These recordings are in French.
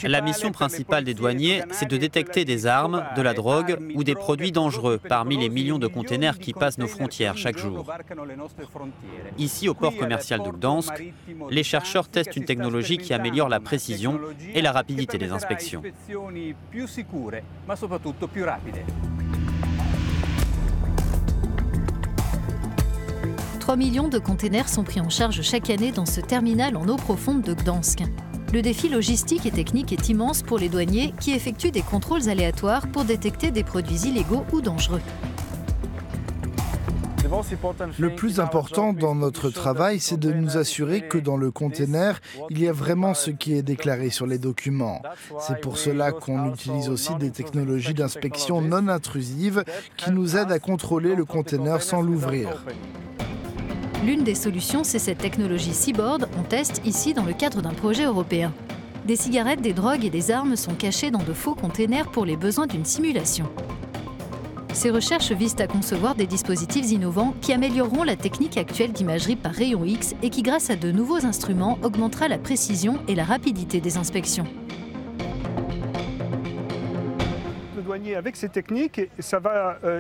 La mission principale des douaniers, c'est de détecter des armes, de la drogue ou des produits dangereux parmi les millions de containers qui passent nos frontières chaque jour. Ici, au port commercial de Gdansk, les chercheurs testent une technologie qui améliore la précision et la rapidité des inspections. 3 millions de containers sont pris en charge chaque année dans ce terminal en eau profonde de Gdansk. Le défi logistique et technique est immense pour les douaniers qui effectuent des contrôles aléatoires pour détecter des produits illégaux ou dangereux. Le plus important dans notre travail, c'est de nous assurer que dans le conteneur, il y a vraiment ce qui est déclaré sur les documents. C'est pour cela qu'on utilise aussi des technologies d'inspection non intrusives qui nous aident à contrôler le conteneur sans l'ouvrir. L'une des solutions, c'est cette technologie Seaboard, on teste ici dans le cadre d'un projet européen. Des cigarettes, des drogues et des armes sont cachées dans de faux containers pour les besoins d'une simulation. Ces recherches visent à concevoir des dispositifs innovants qui amélioreront la technique actuelle d'imagerie par rayon X et qui, grâce à de nouveaux instruments, augmentera la précision et la rapidité des inspections. Le douanier, avec ces techniques,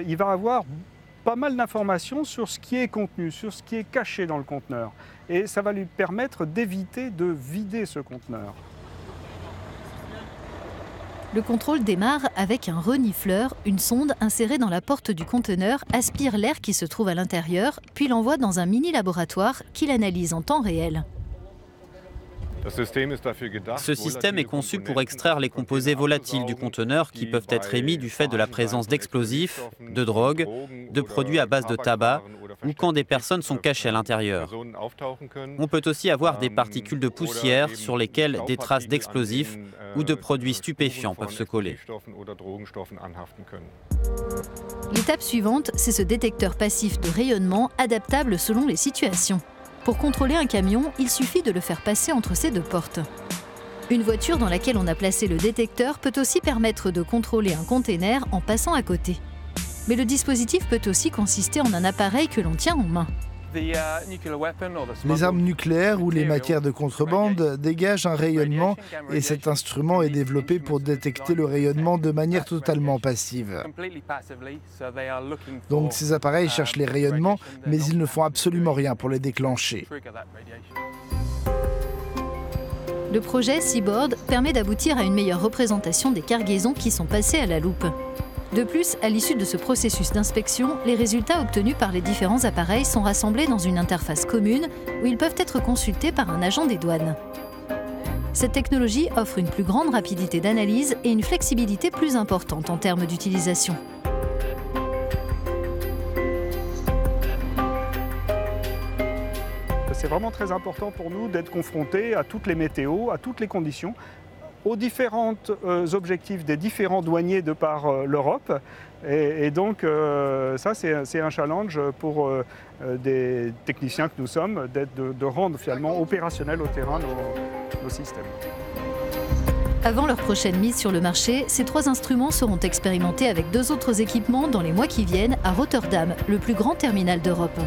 il va avoir pas mal d'informations sur ce qui est contenu, sur ce qui est caché dans le conteneur. Et ça va lui permettre d'éviter de vider ce conteneur. Le contrôle démarre avec un renifleur. Une sonde insérée dans la porte du conteneur aspire l'air qui se trouve à l'intérieur, puis l'envoie dans un mini-laboratoire qui l'analyse en temps réel. Ce système est conçu pour extraire les composés volatiles du conteneur qui peuvent être émis du fait de la présence d'explosifs, de drogues, de produits à base de tabac ou quand des personnes sont cachées à l'intérieur. On peut aussi avoir des particules de poussière sur lesquelles des traces d'explosifs ou de produits stupéfiants peuvent se coller. L'étape suivante, c'est ce détecteur passif de rayonnement adaptable selon les situations. Pour contrôler un camion, il suffit de le faire passer entre ces deux portes. Une voiture dans laquelle on a placé le détecteur peut aussi permettre de contrôler un container en passant à côté. Mais le dispositif peut aussi consister en un appareil que l'on tient en main. Les armes nucléaires ou les matières de contrebande dégagent un rayonnement et cet instrument est développé pour détecter le rayonnement de manière totalement passive. Donc ces appareils cherchent les rayonnements, mais ils ne font absolument rien pour les déclencher. Le projet Seaboard permet d'aboutir à une meilleure représentation des cargaisons qui sont passées à la loupe. De plus, à l'issue de ce processus d'inspection, les résultats obtenus par les différents appareils sont rassemblés dans une interface commune où ils peuvent être consultés par un agent des douanes. Cette technologie offre une plus grande rapidité d'analyse et une flexibilité plus importante en termes d'utilisation. C'est vraiment très important pour nous d'être confrontés à toutes les météos, à toutes les conditions, aux différents objectifs des différents douaniers de par l'Europe. Et donc ça, c'est un challenge pour des techniciens que nous sommes, de rendre finalement opérationnels au terrain nos systèmes. Avant leur prochaine mise sur le marché, ces 3 instruments seront expérimentés avec 2 autres équipements dans les mois qui viennent à Rotterdam, le plus grand terminal d'Europe.